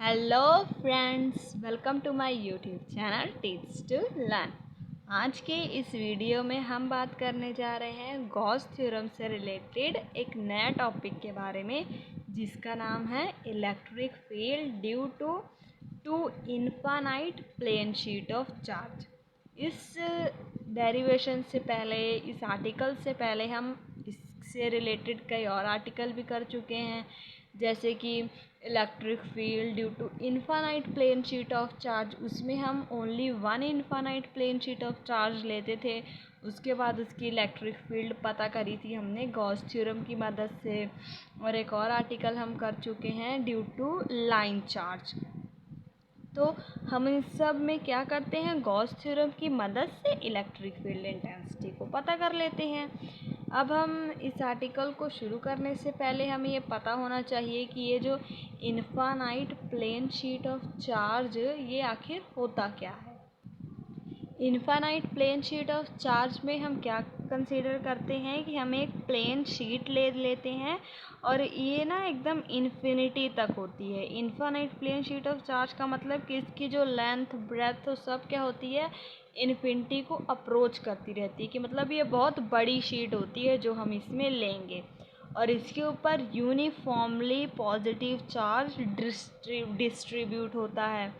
Hello friends, welcome to my YouTube channel tips to learn. आज के इस video में हम बात करने जा रहे हैं गॉस थ्योरम से रिलेटेड एक नया टॉपिक के बारे में, जिसका नाम है electric field due to infinite plane sheet of charge. इस डेरिवेशन से पहले, इस आर्टिकल से पहले हम इससे रिलेटेड कई और आर्टिकल भी कर चुके हैं, जैसे कि electric field due to infinite plane sheet of charge. उसमें हम only one infinite plane sheet of charge लेते थे, उसके बाद उसकी इलेक्ट्रिक फील्ड पता करी थी हमने गॉस थ्योरम की मदद से। और एक और आर्टिकल हम कर चुके हैं ड्यू टू लाइन चार्ज। तो हम इस सब में क्या करते हैं, गॉस थ्योरम की मदद से इलेक्ट्रिक फील्ड इंटेंसिटी को पता कर लेते हैं। अब हम इस आर्टिकल को शुरू करने से पहले हमें ये पता होना चाहिए कि ये जो infinite plane sheet of charge, ये आखिर होता क्या है। Infinite plane sheet of charge में हम क्या कंसीडर करते हैं कि हम एक प्लेन शीट ले लेते हैं और ये ना एकदम इन्फिनिटी तक होती है। Infinite plane sheet of charge का मतलब कि इसकी जो लेंथ ब्रेथ सब क्या होती है, इन्फिनिटी को अप्रोच करती रहती है, कि मतलब ये बहुत बड़ी शीट होती है जो हम इसमें लेंगे। और इसके ऊपर यूनिफॉर्मली पॉजिटिव चार्ज डिस्ट्रीब्यूट होता है।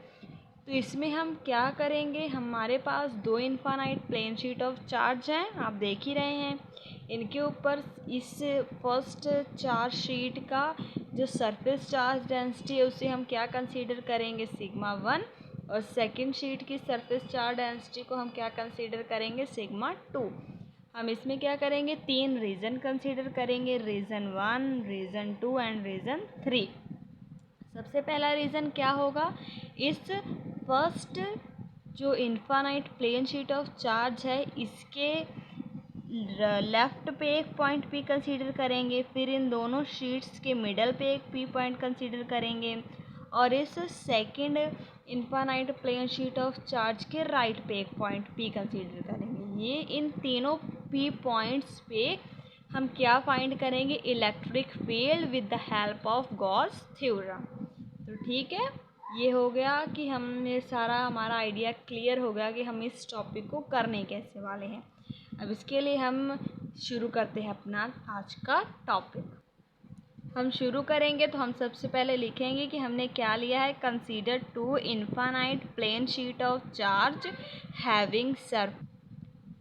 तो इसमें हम क्या करेंगे, हमारे पास दो infinite plane sheet of charge हैं, आप देख ही रहे हैं। इनके ऊपर इस फर्स्ट चार्ज शीट का जो सरफेस चार्ज डेंसिटी है उसे हम क्या कंसीडर करेंगे, सिग्मा 1। और सेकंड शीट की सरफेस चार्ज डेंसिटी को हम क्या कंसीडर करेंगे, सिग्मा 2। हम इसमें क्या करेंगे, तीन रीजन कंसीडर करेंगे, रीजन 1, रीजन 2 एंड रीजन 3। सबसे पहला रीज़न क्या होगा, इस फर्स्ट जो infinite plane sheet of charge है इसके लेफ़्ट पे एक पॉइंट पी कंसीडर करेंगे, फिर इन दोनों शीट्स के मिडल पे एक पी पॉइंट कंसीडर करेंगे, और इस second infinite plane sheet of charge के राइट पे एक पॉइंट पी कंसीडर करेंगे। ये इन तीनों पी पॉइंट्स पे हम क्या फाइंड करेंगे, electric field with the help of Gauss theorem. तो ठीक है, ये हो गया कि हमने सारा हमारा आइडिया क्लियर हो गया कि हम इस टॉपिक को करने कैसे वाले हैं। अब इसके लिए हम शुरू करते हैं अपना आज का टॉपिक। हम शुरू करेंगे तो हम सबसे पहले लिखेंगे कि हमने क्या लिया है, consider two infinite plane sheet of charge having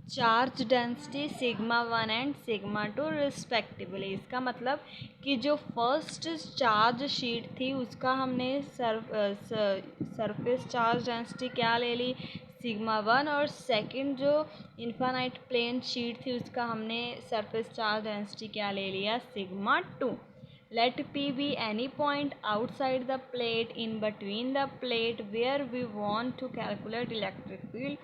charge density sigma 1 and sigma 2 respectively. इसका मतलब कि जो फर्स्ट चार्ज शीट थी उसका हमने सरफेस चार्ज डेंसिटी क्या ले ली, सिग्मा 1, और सेकंड जो इनफाइनाइट प्लेन शीट थी उसका हमने सरफेस चार्ज डेंसिटी क्या ले लिया, sigma 2। Let P be any point outside the plate in between the plate where we want to calculate electric field।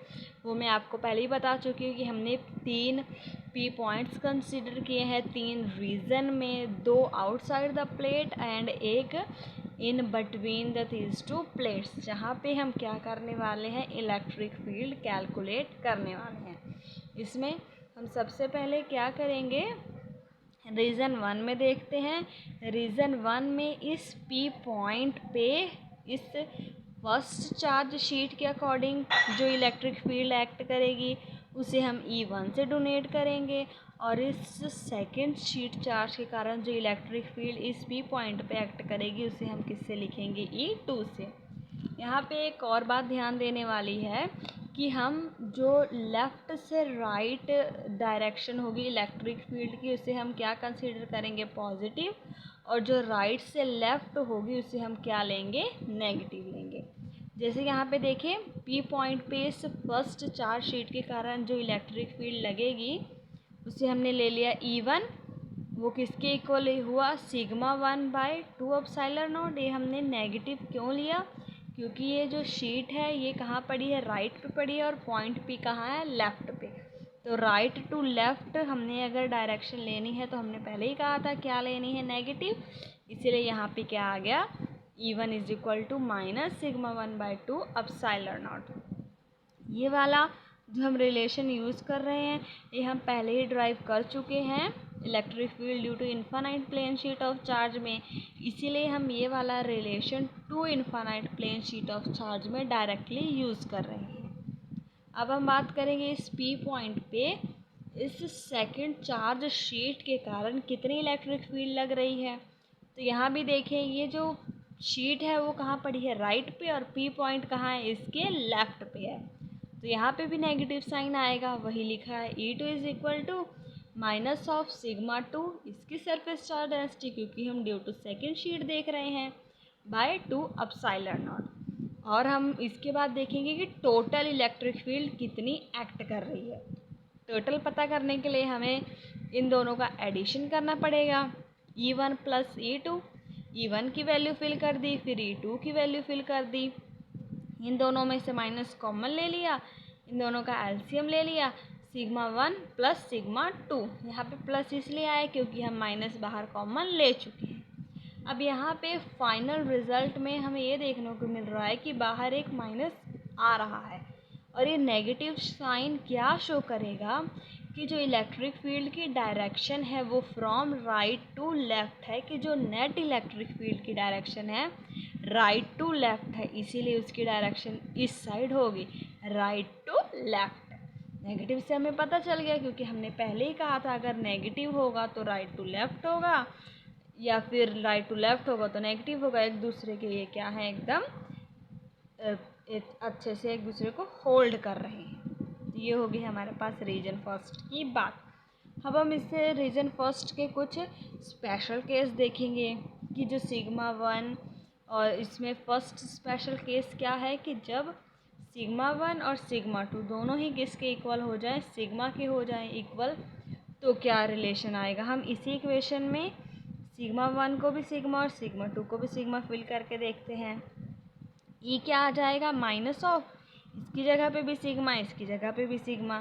वो मैं आपको पहले ही बता चुकी हूँ कि हमने तीन P पॉइंट्स कंसिडर किए हैं, तीन रीजन में, दो आउटसाइड द प्लेट एंड एक in between the these two plates, जहाँ पे हम क्या करने वाले हैं, इलेक्ट्रिक फील्ड कैलकुलेट करने वाले हैं। इसमें हम सबसे पहले क्या करेंगे, रीज़न 1 में देखते हैं। रीज़न 1 में इस P पॉइंट पे इस फर्स्ट चार्ज शीट के अकॉर्डिंग जो इलेक्ट्रिक फील्ड एक्ट करेगी उसे हम E1 से डोनेट करेंगे, और इस सेकंड शीट चार्ज के कारण जो इलेक्ट्रिक फील्ड इस P पॉइंट पे एक्ट करेगी उसे हम किससे लिखेंगे, E2 से। यहाँ पे एक और बात ध्यान देने वाली है कि हम जो लेफ़्ट से राइट डायरेक्शन होगी इलेक्ट्रिक फील्ड की उसे हम क्या कंसीडर करेंगे, पॉजिटिव, और जो राइट से लेफ़्ट होगी उसे हम क्या लेंगे, नेगेटिव लेंगे। जैसे यहाँ पे देखें, P पॉइंट पे इस फर्स्ट चार्ज शीट के कारण जो इलेक्ट्रिक फील्ड लगेगी उसे हमने ले लिया E1। वो किसके इक्वल हुआ, सिग्मा 1/2 एप्सिलॉन नॉट। ये हमने नेगेटिव क्यों लिया, क्योंकि ये जो शीट है ये कहाँ पड़ी है, राइट पे पड़ी है, और पॉइंट पी कहाँ है, लेफ़्ट पे। तो राइट टू लेफ़्ट हमने अगर डायरेक्शन लेनी है तो हमने पहले ही कहा था क्या लेनी है, नेगेटिव। इसीलिए यहाँ पे क्या आ गया, E1 is equal to minus sigma 1/2 epsilon naught. ये वाला जो हम रिलेशन यूज़ कर रहे हैं ये हम पहले ही ड्राइव कर चुके हैं electric field due to infinite plane sheet of charge में, इसीलिए हम ये वाला relation to infinite plane sheet of charge में डायरेक्टली यूज़ कर रहे हैं। अब हम बात करेंगे इस P पॉइंट पे इस सेकंड चार्ज शीट के कारण कितनी इलेक्ट्रिक फील्ड लग रही है। तो यहाँ भी देखें, ये जो शीट है वो कहाँ पड़ी है, राइट पे, और P पॉइंट कहाँ है, इसके लेफ्ट पे है। तो यहाँ पे भी नेगेटिव साइन आएगा, वही लिखा है E2 is equal to minus of sigma 2 इसकी सरफेस चार्ज डेंसिटी, क्योंकि हम ड्यू टू सेकेंड शीट देख रहे हैं, बाय 2 एप्सिलॉन नॉट। और हम इसके बाद देखेंगे कि टोटल इलेक्ट्रिक फील्ड कितनी एक्ट कर रही है। टोटल पता करने के लिए हमें इन दोनों का एडिशन करना पड़ेगा, E1 प्लस E2। E1 की वैल्यू फिल कर दी, फिर E2 की वैल्यू फिल कर दी, इन दोनों में से माइनस कॉमन ले लिया, इन दोनों का एलसीएम ले लिया, सिग्मा 1 प्लस सिग्मा 2। यहाँ पे प्लस इसलिए आया क्योंकि हम माइनस बाहर कॉमन ले चुके हैं। अब यहाँ पे फाइनल रिजल्ट में हमें ये देखने को मिल रहा है कि बाहर एक माइनस आ रहा है, और ये नेगेटिव साइन क्या शो करेगा कि जो इलेक्ट्रिक फील्ड की डायरेक्शन है वो फ्रॉम राइट टू लेफ़्ट है, कि जो नेट इलेक्ट्रिक फील्ड की डायरेक्शन है राइट टू लेफ़्ट है, इसीलिए उसकी डायरेक्शन इस साइड होगी, राइट टू लेफ़्ट। नेगेटिव से हमें पता चल गया, क्योंकि हमने पहले ही कहा था अगर नेगेटिव होगा तो राइट टू लेफ़्ट होगा, या फिर राइट टू लेफ़्ट होगा तो नेगेटिव होगा। एक दूसरे के ये क्या है, एकदम अच्छे से एक दूसरे को होल्ड कर रहे हैं। तो ये होगी हमारे पास रीजन फर्स्ट की बात। अब हम इससे रीजन फर्स्ट के कुछ स्पेशल केस देखेंगे कि जो सिग्मा 1, और इसमें फर्स्ट स्पेशल केस क्या है कि जब सिग्मा 1 और सिग्मा 2 दोनों ही किसके इक्वल हो जाए, सिग्मा के हो जाए इक्वल, तो क्या रिलेशन आएगा। हम इसी इक्वेशन में सिग्मा 1 को भी सिग्मा और सिग्मा 2 को भी सिग्मा फिल करके देखते हैं। ई क्या आ जाएगा, माइनस ऑफ, इसकी जगह पे भी सिग्मा, इसकी जगह पे भी sigma,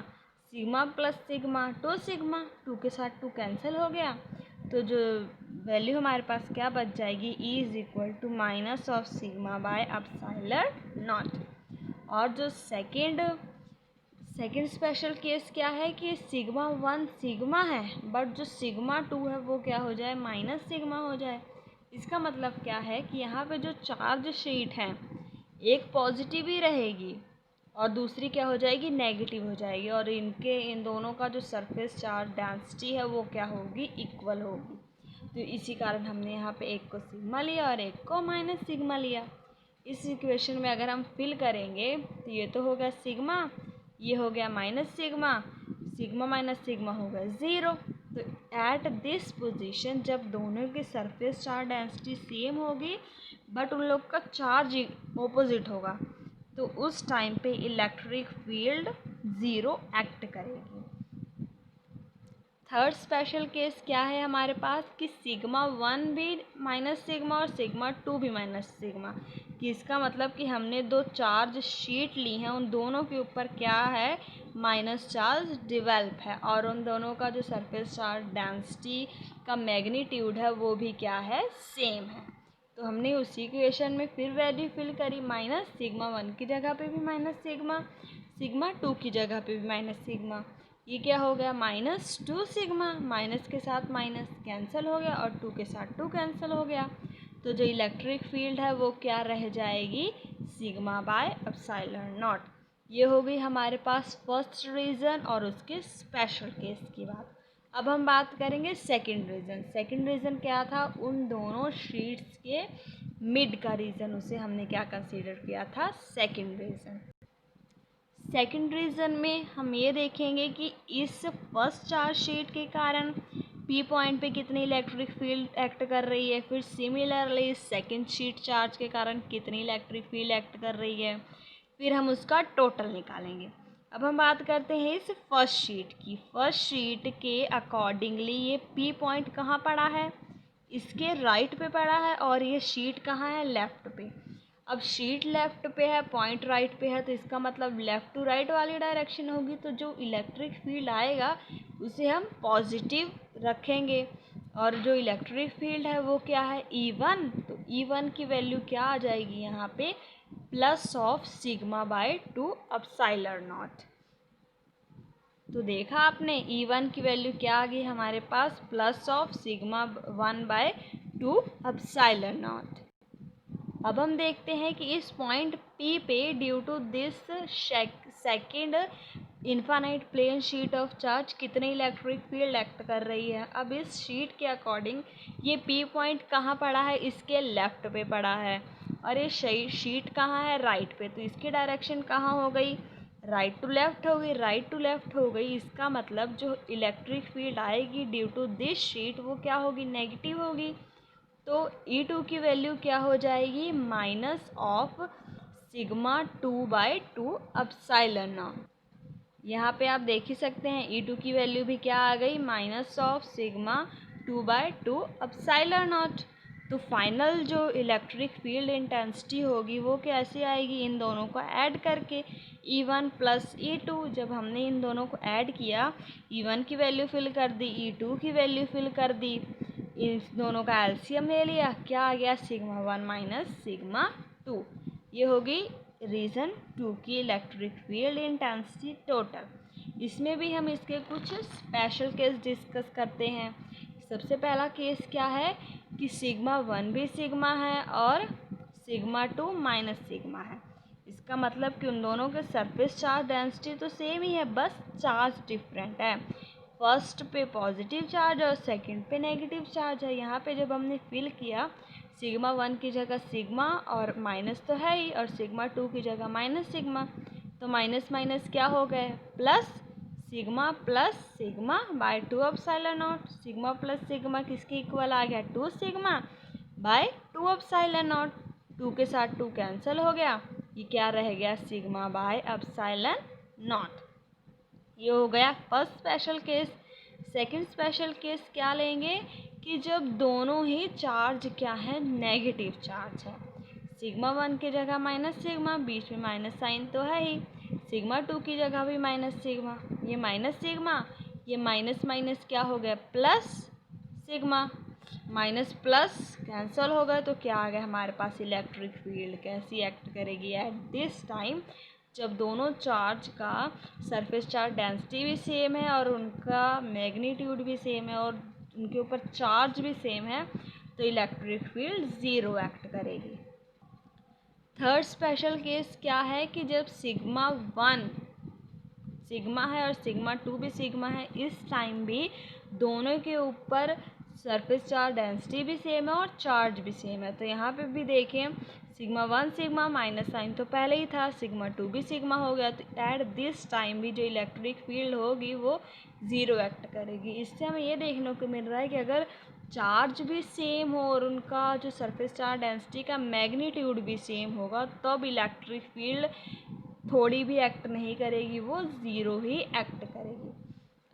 sigma plus sigma 2 sigma, 2 के साथ 2 कैंसिल हो गया, तो जो वैल्यू हमारे पास क्या बच जाएगी, E is equal to minus of sigma by epsilon naught. और जो सेकेंड स्पेशल केस क्या है कि सिग्मा 1 सिग्मा है, बट जो सिग्मा 2 है वो क्या हो जाए, माइनस सिग्मा हो जाए। इसका मतलब क्या है कि यहाँ पे जो चार्ज शीट है एक पॉजिटिव ही रहेगी और दूसरी क्या हो जाएगी, नेगेटिव हो जाएगी, और इन दोनों का जो सरफेस चार्ज डेंसिटी है वो क्या होगी, इक्वल होगी। तो इसी कारण हमने यहाँ पे एक को सिग्मा लिया और एक को माइनस सिग्मा लिया। इस इक्वेशन में अगर हम फिल करेंगे तो ये तो हो गया सिग्मा, ये हो गया minus sigma, sigma minus sigma हो गया 0। तो एट दिस पोजीशन जब दोनों की सरफेस चार्ज डेंसिटी सेम होगी बट उन लोग का चार्ज ऑपोजिट होगा, तो उस टाइम पे इलेक्ट्रिक फील्ड 0 एक्ट करेगी। थर्ड स्पेशल केस क्या है हमारे पास कि सिग्मा 1 भी माइनस सिग्मा और सिग्मा 2 भी माइनस सिग्मा, कि इसका मतलब कि हमने दो चार्ज शीट ली हैं, उन दोनों के ऊपर क्या है, माइनस चार्ज डिवेल्प है, और उन दोनों का जो सरफेस चार्ज डेंसिटी का मैग्नीट्यूड है वो भी क्या है, सेम है। तो हमने उसी इक्वेशन में फिर वैल्यू फिल करी, माइनस सिग्मा 1 की जगह पे भी माइनस सिग्मा, सिग्मा 2 की जगह पे भी माइनस सिग्मा, ये क्या हो गया, माइनस 2 सिग्मा, माइनस के साथ माइनस कैंसिल हो गया और 2 के साथ 2 कैंसिल हो गया। तो जो इलेक्ट्रिक फील्ड है वो क्या रह जाएगी, सिग्मा बाय एप्सिलॉन नॉट। ये हो गई हमारे पास फर्स्ट रीज़न और उसके स्पेशल केस की बात। अब हम बात करेंगे सेकंड रीज़न। सेकंड रीज़न क्या था, उन दोनों शीट्स के मिड का रीज़न, उसे हमने क्या कंसीडर किया था, सेकंड रीज़न। सेकंड रीज़न में हम ये देखेंगे कि इस फर्स्ट चार्ज शीट के कारण पी पॉइंट पे कितनी इलेक्ट्रिक फील्ड एक्ट कर रही है, फिर सिमिलरली सेकंड शीट चार्ज के कारण कितनी इलेक्ट्रिक फील्ड एक्ट कर रही है, फिर हम उसका टोटल निकालेंगे। अब हम बात करते हैं इस फर्स्ट शीट की। फर्स्ट शीट के अकॉर्डिंगली ये पी पॉइंट कहाँ पड़ा है, इसके राइट पे पड़ा है, और ये शीट कहाँ है, लेफ़्ट पे। अब शीट लेफ़्ट पे है, पॉइंट राइट पे है, तो इसका मतलब लेफ़्ट टू राइट वाली डायरेक्शन होगी, तो जो इलेक्ट्रिक फील्ड आएगा उसे हम पॉजिटिव रखेंगे, और जो इलेक्ट्रिक फील्ड है वो क्या है, E1। तो E1 की वैल्यू क्या आ जाएगी यहाँ पे, plus of sigma bye 2 epsilon not. तो देखा आपने E1 की वैल्यू क्या आ गई हमारे पास, plus of sigma 1/2 epsilon naught. अब हम देखते हैं कि इस पॉइंट P पे due to this second infinite plane sheet of charge कितने इलेक्ट्रिक फील्ड एक्ट कर रही है। अब इस शीट के अकॉर्डिंग ये P पॉइंट कहाँ पड़ा है, इसके लेफ्ट पे पड़ा है, और ये शीट कहाँ है, राइट पे। तो इसकी डायरेक्शन कहाँ हो गई, राइट टू लेफ्ट हो गई, राइट टू लेफ्ट हो गई। इसका मतलब जो इलेक्ट्रिक फील्ड आएगी ड्यू टू दिस शीट वो क्या होगी, नेगेटिव होगी। तो E2 की वैल्यू क्या हो जाएगी, minus of sigma 2/2 epsilon not. यहाँ पे आप देख ही सकते हैं E2 की वैल्यू भी क्या आ गई, minus of sigma 2/2 epsilon not. तो फाइनल जो इलेक्ट्रिक फील्ड इंटेंसिटी होगी वो कैसे आएगी, इन दोनों को ऐड करके, E1 प्लस E2। जब हमने इन दोनों को ऐड किया, E1 की वैल्यू फिल कर दी, E2 की वैल्यू फिल कर दी, इन दोनों का एलसीएम ले लिया, क्या आ गया, सिग्मा 1 माइनस सिग्मा 2। ये होगी रीज़न 2 की इलेक्ट्रिक फील्ड इंटेंसिटी टोटल। इसमें भी हम इसके कुछ स्पेशल केस डिस्कस करते हैं। सबसे पहला केस क्या है कि सिग्मा 1 भी सिग्मा है और सिग्मा 2 माइनस सिग्मा है। इसका मतलब कि उन दोनों के सरफेस चार्ज डेंसिटी तो सेम ही है, बस चार्ज डिफरेंट है। फर्स्ट पे पॉजिटिव चार्ज और सेकंड पे नेगेटिव चार्ज है। यहाँ पे जब हमने फिल किया, सिग्मा 1 की जगह सिग्मा और माइनस तो है ही, और सिग्मा 2 की जगह माइनस सिग्मा, तो माइनस माइनस क्या हो गए, plus sigma bye 2 epsilon not. Sigma plus sigma किसके इक्वल आ गया, 2 सिग्मा बाय 2 एप्सिलॉन नॉट। 2 के साथ 2 कैंसिल हो गया, ये क्या रह गया, सिग्मा बाय एप्सिलॉन नॉट। ये हो गया first special case. Second special case क्या लेंगे कि जब दोनों ही चार्ज क्या है, नेगेटिव चार्ज है। सिग्मा 1 की जगह माइनस सिग्मा, बीच में माइनस साइन तो है ही, सिग्मा 2 की जगह भी माइनस सिग्मा, ये माइनस सिग्मा, ये माइनस माइनस क्या हो गया, plus sigma, minus plus cancel हो गए, तो क्या आ गया हमारे पास, इलेक्ट्रिक फील्ड कैसी एक्ट करेगी एट दिस टाइम, जब दोनों चार्ज का सरफेस चार्ज डेंसिटी भी सेम है और उनका मैग्नीट्यूड भी सेम है और उनके ऊपर चार्ज भी सेम है, तो इलेक्ट्रिक फील्ड ज़ीरो एक्ट करेगी। थर्ड स्पेशल केस क्या है कि जब सिग्मा 1 सिग्मा है और सिग्मा 2 भी सिग्मा है, इस टाइम भी दोनों के ऊपर सरफेस चार्ज डेंसिटी भी सेम है और चार्ज भी सेम है। तो यहाँ पे भी देखें, सिग्मा 1 सिग्मा माइनस साइन तो पहले ही था, सिग्मा 2 भी सिग्मा हो गया, तो एट दिस टाइम भी जो इलेक्ट्रिक फील्ड होगी वो ज़ीरो एक्ट करेगी। इससे हमें ये देखने को मिल रहा है कि अगर चार्ज भी सेम हो और उनका जो सरफेस चार्ज डेंसिटी का मैग्नीट्यूड भी सेम होगा, तब इलेक्ट्रिक फील्ड थोड़ी भी एक्ट नहीं करेगी, वो ज़ीरो ही एक्ट करेगी।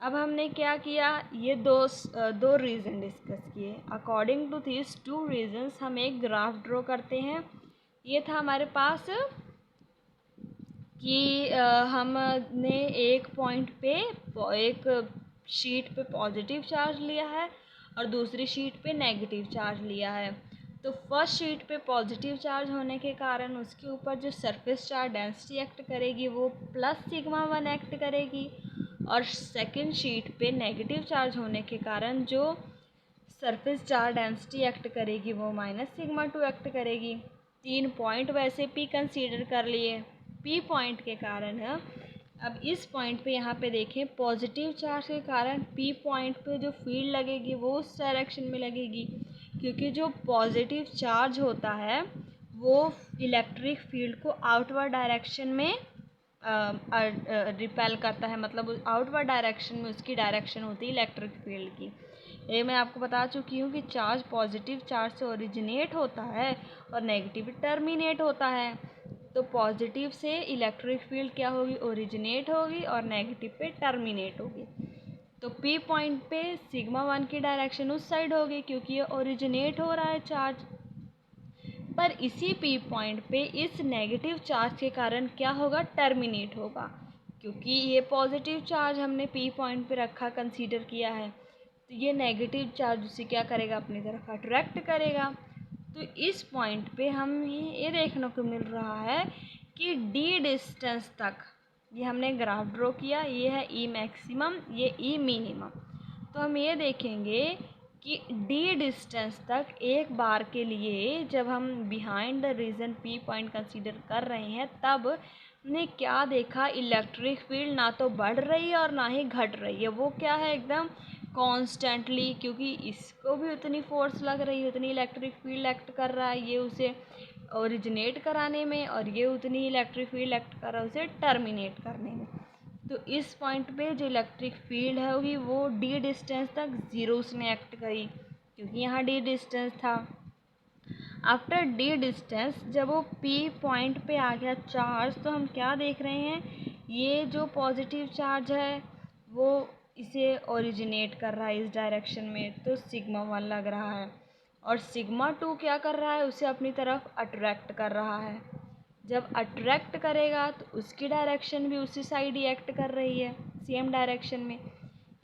अब हमने क्या किया, ये दो रीज़न डिस्कस किए। According to this two regions हम एक ग्राफ ड्रॉ करते हैं। ये था हमारे पास कि हमने एक पॉइंट पे एक शीट पे पॉजिटिव चार्ज लिया है और दूसरी शीट पे नेगेटिव चार्ज लिया है। तो फर्स्ट शीट पे पॉजिटिव चार्ज होने के कारण उसके ऊपर जो सरफेस चार्ज डेंसिटी एक्ट करेगी वो प्लस सिग्मा 1 एक्ट करेगी, और सेकंड शीट पे नेगेटिव चार्ज होने के कारण जो सरफेस चार्ज डेंसिटी एक्ट करेगी वो माइनस सिग्मा 2 एक्ट करेगी। 3 पॉइंट वैसे पी कंसीडर कर लिए, पी पॉइंट के कारण है। अब इस पॉइंट पे यहाँ पे देखें, पॉजिटिव चार्ज के कारण पी पॉइंट पे जो फील्ड लगेगी वो उस डायरेक्शन में लगेगी, क्योंकि जो पॉजिटिव चार्ज होता है वो इलेक्ट्रिक फील्ड को आउटवर्ड डायरेक्शन में रिपेल करता है, मतलब आउटवर्ड डायरेक्शन में उसकी डायरेक्शन होती है इलेक्ट्रिक फील्ड की। ये मैं आपको बता चुकी हूँ कि चार्ज पॉजिटिव चार्ज से ओरिजिनेट होता है और नेगेटिव टर्मिनेट होता है। तो पॉजिटिव से इलेक्ट्रिक फील्ड क्या होगी, ओरिजिनेट होगी, और नेगेटिव पे टर्मिनेट होगी। तो पी पॉइंट पे सिग्मा 1 की डायरेक्शन उस साइड होगी क्योंकि ये ओरिजिनेट हो रहा है चार्ज, पर इसी पी पॉइंट पे इस नेगेटिव चार्ज के कारण क्या होगा, टर्मिनेट होगा, क्योंकि ये पॉजिटिव चार्ज हमने पी पॉइंट पे रखा, कंसीडर किया है, तो ये नेगेटिव चार्ज उसे क्या करेगा, अपनी तरफ अट्रैक्ट करेगा। तो इस पॉइंट पे हम ये देखने को मिल रहा है कि डी डिस्टेंस तक, ये हमने ग्राफ ड्रॉ किया, ये है ई मैक्सिमम, ये ई मिनिमम। तो हम ये देखेंगे कि डी डिस्टेंस तक एक बार के लिए जब हम behind the region P point consider कर रहे हैं, तब हमने क्या देखा, इलेक्ट्रिक फील्ड ना तो बढ़ रही है और ना ही घट रही है। वो क्या है, एकदम कॉन्स्टेंटली, क्योंकि इसको भी उतनी फोर्स लग रही है, उतनी इलेक्ट्रिक फील्ड एक्ट कर रहा है ये उसे ओरिजिनेट कराने में, और ये उतनी इलेक्ट्रिक फील्ड एक्ट कर रहा है उसे टर्मिनेट करने में। तो इस पॉइंट पे जो इलेक्ट्रिक फील्ड है होगी वो डी डिस्टेंस तक ज़ीरो उसने एक्ट करी, क्योंकि यहाँ डी डिस्टेंस था। आफ्टर डी डिस्टेंस जब वो पी पॉइंट पे आ गया चार्ज, तो हम क्या देख रहे हैं, ये जो पॉजिटिव चार्ज है वो इसे ओरिजिनेट कर रहा है इस डायरेक्शन में, तो सिग्मा 1 लग रहा है। और सिग्मा 2 क्या कर रहा है, उसे अपनी तरफ अट्रैक्ट कर रहा है। जब अट्रैक्ट करेगा तो उसकी डायरेक्शन भी उसी साइड ही एक्ट कर रही है, सेम डायरेक्शन में।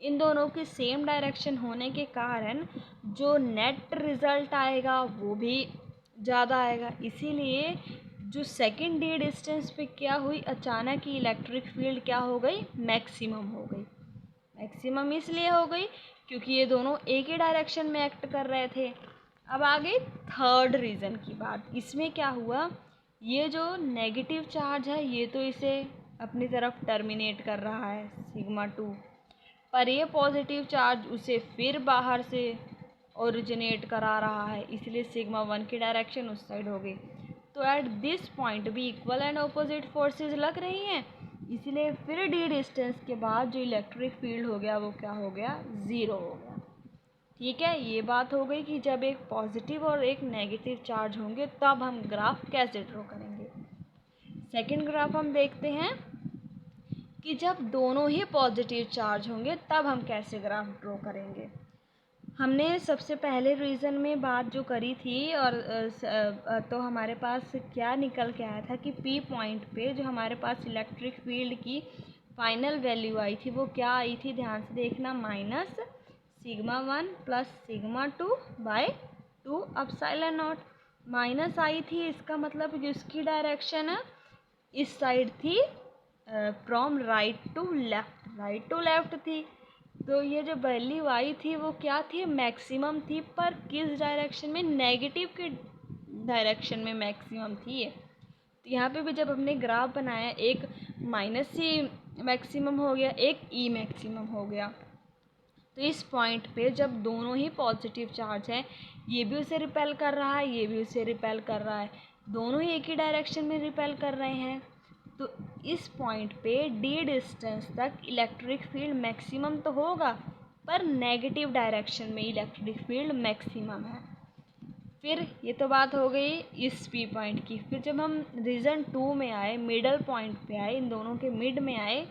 इन दोनों की सेम डायरेक्शन होने के कारण जो नेट रिज़ल्ट आएगा वो भी ज़्यादा आएगा। इसीलिए जो सेकंड डी डिस्टेंस पे क्या हुई, अचानक ही इलेक्ट्रिक फील्ड क्या हो गई, मैक्सिमम हो गई। मैक्सिमम इसलिए हो गई क्योंकि ये दोनों एक ही डायरेक्शन में एक्ट कर रहे थे। अब आ गई थर्ड रीज़न की बात। इसमें क्या हुआ, ये जो नेगेटिव चार्ज है ये तो इसे अपनी तरफ टर्मिनेट कर रहा है सिग्मा 2, पर ये पॉजिटिव चार्ज उसे फिर बाहर से ओरिजिनेट करा रहा है, इसलिए सिग्मा 1 की डायरेक्शन उस साइड हो गई। तो एट दिस पॉइंट भी इक्वल एंड ऑपोजिट फोर्सेस लग रही हैं, इसलिए फिर डी डिस्टेंस के बाद जो इलेक्ट्रिक फील्ड हो गया वो क्या हो गया, ज़ीरो हो गया। ठीक है, ये बात हो गई कि जब एक पॉजिटिव और एक नेगेटिव चार्ज होंगे तब हम ग्राफ कैसे ड्रॉ करेंगे। सेकंड ग्राफ हम देखते हैं कि जब दोनों ही पॉजिटिव चार्ज होंगे तब हम कैसे ग्राफ ड्रॉ करेंगे। हमने सबसे पहले रीज़न में बात जो करी थी, और तो हमारे पास क्या निकल के आया था कि पी पॉइंट पे जो हमारे पास इलेक्ट्रिक फील्ड की फाइनल वैल्यू आई थी वो क्या आई थी, ध्यान से देखना, minus sigma 1 plus sigma 2 by 2 epsilon naught. Minus आई थी, इसका मतलब कि उसकी डायरेक्शन इस साइड थी, फ्रॉम राइट टू लेफ्ट थी। तो ये जो वैल्यू आई थी वो क्या थी, मैक्सिमम थी, पर किस डायरेक्शन में, नेगेटिव के डायरेक्शन में मैक्सिमम थी ये। तो यहाँ पे भी जब हमने ग्राफ बनाया, एक माइनस सी मैक्सिमम हो गया, एक ई मैक्सिमम हो गया। तो इस पॉइंट पे जब दोनों ही पॉजिटिव चार्ज हैं, ये भी उसे रिपेल कर रहा है, ये भी उसे रिपेल कर रहा है, दोनों ही एक ही डायरेक्शन में रिपेल कर रहे हैं। तो इस पॉइंट पे डी डिस्टेंस तक इलेक्ट्रिक फील्ड मैक्सिमम तो होगा, पर नेगेटिव डायरेक्शन में इलेक्ट्रिक फील्ड मैक्सिमम है। फिर ये तो बात हो गई इस पी पॉइंट की। फिर जब हम रीज़न 2 में आए, मिडल पॉइंट पे आए, इन दोनों के मिड में आए,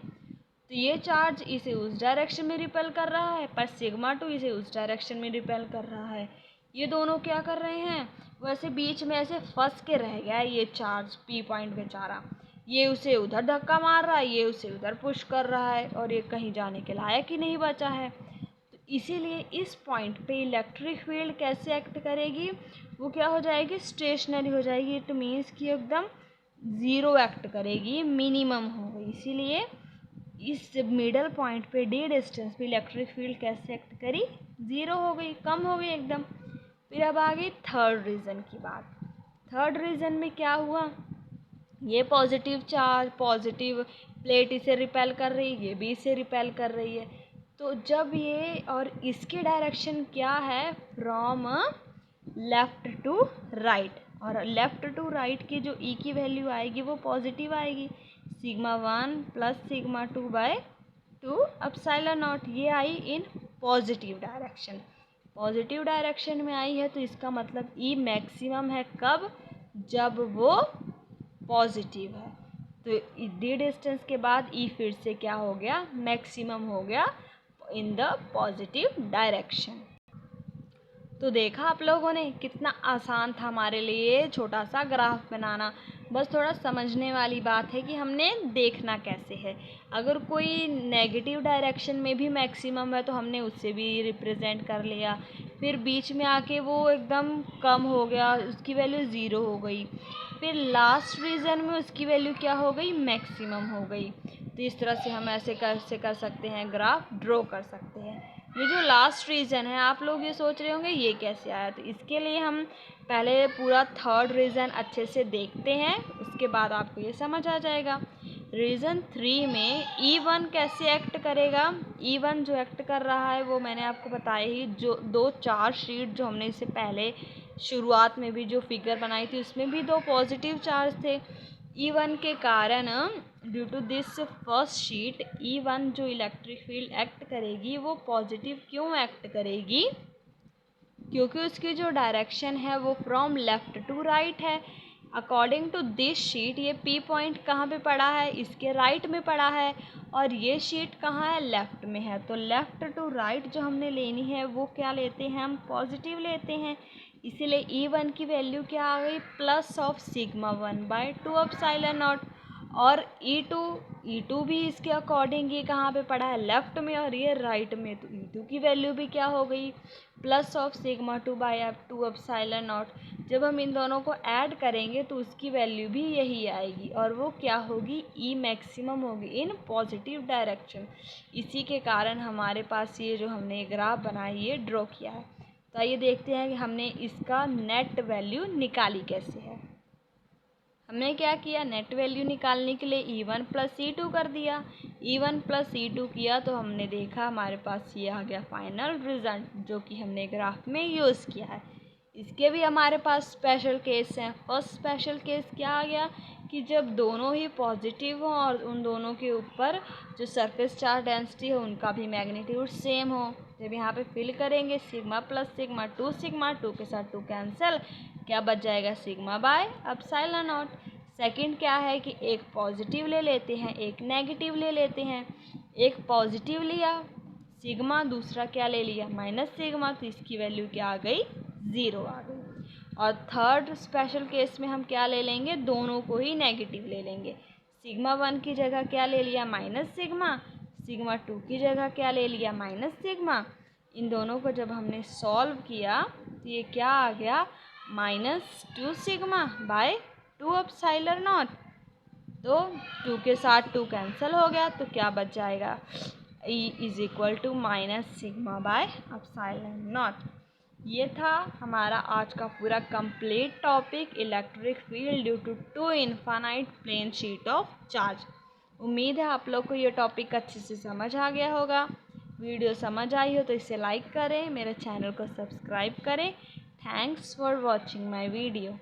तो ये चार्ज इसे उस डायरेक्शन में रिपेल कर रहा है, पर सिग्मा 2 इसे उस डायरेक्शन में रिपेल कर रहा है। ये दोनों क्या कर रहे हैं, वैसे बीच में ऐसे फंस के रह गया है ये चार्ज पी पॉइंट बेचारा। ये उसे उधर धक्का मार रहा है, ये उसे उधर पुश कर रहा है, और ये कहीं जाने के लायक ही नहीं बचा है। तो इसीलिए इस पॉइंट पे इलेक्ट्रिक फील्ड कैसे एक्ट करेगी, वो क्या हो जाएगी, स्टेशनरी हो जाएगी। इट मीन्स कि एकदम ज़ीरो एक्ट करेगी, मिनिमम हो गई। इसीलिए इस मिडल पॉइंट पे डी डिस्टेंस पे इलेक्ट्रिक फील्ड कैसे एक्ट करी, ज़ीरो हो गई, कम हो गई एकदम। फिर अब आ गई थर्ड रीज़न की बात। थर्ड रीज़न में क्या हुआ, ये पॉजिटिव चार्ज, पॉजिटिव प्लेट इसे रिपेल कर रही है, ये भी इसे रिपेल कर रही है। तो जब ये और इसकी डायरेक्शन क्या है, फ्रॉम लेफ़्ट टू राइट, और लेफ़्ट टू राइट की जो ई की वैल्यू आएगी वो पॉजिटिव आएगी, sigma 1 plus sigma 2 by 2 epsilon naught. ये I in positive direction, positive direction में आई है, तो इसका मतलब ई मैक्सिमम है कब, जब वो पॉजिटिव है। तो डी डिस्टेंस के बाद ई फिर से क्या हो गया, मैक्सिमम हो गया इन द पॉजिटिव डायरेक्शन। तो देखा आप लोगों ने, कितना आसान था हमारे लिए छोटा सा ग्राफ बनाना। बस थोड़ा समझने वाली बात है कि हमने देखना कैसे है। अगर कोई नेगेटिव डायरेक्शन में भी मैक्सिमम है तो हमने उससे भी रिप्रेजेंट कर लिया, फिर बीच में आके वो एकदम कम हो गया, उसकी वैल्यू ज़ीरो हो गई, फिर लास्ट रीज़न में उसकी वैल्यू क्या हो गई, मैक्सिमम हो गई। तो इस तरह से हम ऐसे कैसे कर सकते हैं, ग्राफ ड्रॉ कर सकते हैं। ये जो लास्ट रीज़न है, आप लोग ये सोच रहे होंगे ये कैसे आया, तो इसके लिए हम पहले पूरा थर्ड रीज़न अच्छे से देखते हैं, उसके बाद आपको ये समझ आ जाएगा। रीज़न 3 में E1 कैसे एक्ट करेगा। E1 जो एक्ट कर रहा है वो मैंने आपको बताया ही, जो 2 चार्ज शीट जो हमने इससे पहले शुरुआत में भी जो फिगर बनाई थी उसमें भी 2 पॉजिटिव चार्ज थे। E1 के कारण due to this first sheet E1 जो इलेक्ट्रिक फील्ड एक्ट करेगी वो पॉजिटिव क्यों एक्ट करेगी, क्योंकि उसकी जो डायरेक्शन है वो फ्रॉम लेफ़्ट टू राइट है। अकॉर्डिंग टू दिस शीट ये P पॉइंट कहाँ पे पड़ा है, इसके राइट में पड़ा है, और ये शीट कहाँ है, लेफ़्ट में है। तो लेफ़्ट टू राइट जो हमने लेनी है वो क्या लेते हैं, हम पॉजिटिव लेते हैं। इसीलिए E1 की वैल्यू क्या आ गई, plus of sigma 1/2 epsilon naught. और E2 भी इसके अकॉर्डिंग ये कहाँ पे पड़ा है, लेफ़्ट में, और ये राइट में। तो E2 की वैल्यू भी क्या हो गई, plus of sigma 2/2 epsilon not. जब हम इन दोनों को ऐड करेंगे तो उसकी वैल्यू भी यही आएगी, और वो क्या होगी, E मैक्सिमम होगी इन पॉजिटिव डायरेक्शन। इसी के कारण हमारे पास ये जो हमने ग्राफ बनाई ये ड्रॉ किया है। तो आइए देखते हैं कि हमने इसका नेट वैल्यू निकाली कैसे है। हमने क्या किया, नेट वैल्यू निकालने के लिए E1 प्लस E2 कर दिया। E1 प्लस E2 किया तो हमने देखा हमारे पास ये आ गया फाइनल रिजल्ट, जो कि हमने ग्राफ में यूज़ किया है। इसके भी हमारे पास स्पेशल केस हैं। फर्स्ट स्पेशल केस क्या आ गया कि जब दोनों ही पॉजिटिव हों और उन दोनों के ऊपर जो सरफेस चार्ज डेंसिटी हो उनका भी मैग्नीट्यूड सेम हो। जब यहाँ पे फिल करेंगे सिग्मा प्लस सिग्मा 2 के साथ 2 कैंसिल, क्या बच जाएगा, sigma by epsilon not. Second क्या है कि एक पॉजिटिव ले लेते हैं, एक नेगेटिव ले लेते हैं। एक पॉजिटिव लिया सिग्मा, दूसरा क्या ले लिया, माइनस सिग्मा, तो इसकी वैल्यू क्या आ गई, 0 आ गई। और थर्ड स्पेशल केस में हम क्या ले लेंगे, दोनों को ही नेगेटिव ले लेंगे। सिग्मा 1 की जगह क्या ले लिया, माइनस सिग्मा, सिग्मा 2 की जगह क्या ले लिया, माइनस सिग्मा। इन दोनों को जब हमने सॉल्व किया तो ये क्या आ गया, -2 सिग्मा बाय 2 एप्सिलॉन नॉट। तो 2 के साथ 2 कैंसिल हो गया, तो क्या बच जाएगा, E is equal to minus sigma by epsilon naught. ये था हमारा आज का पूरा complete topic, electric field due to 2 infinite plane sheet of charge. उम्मीद है आप लोग को ये टॉपिक अच्छे से समझ आ गया होगा। वीडियो समझ आई हो तो इसे लाइक करें, मेरे चैनल को सब्सक्राइब करें। Thanks for watching my video.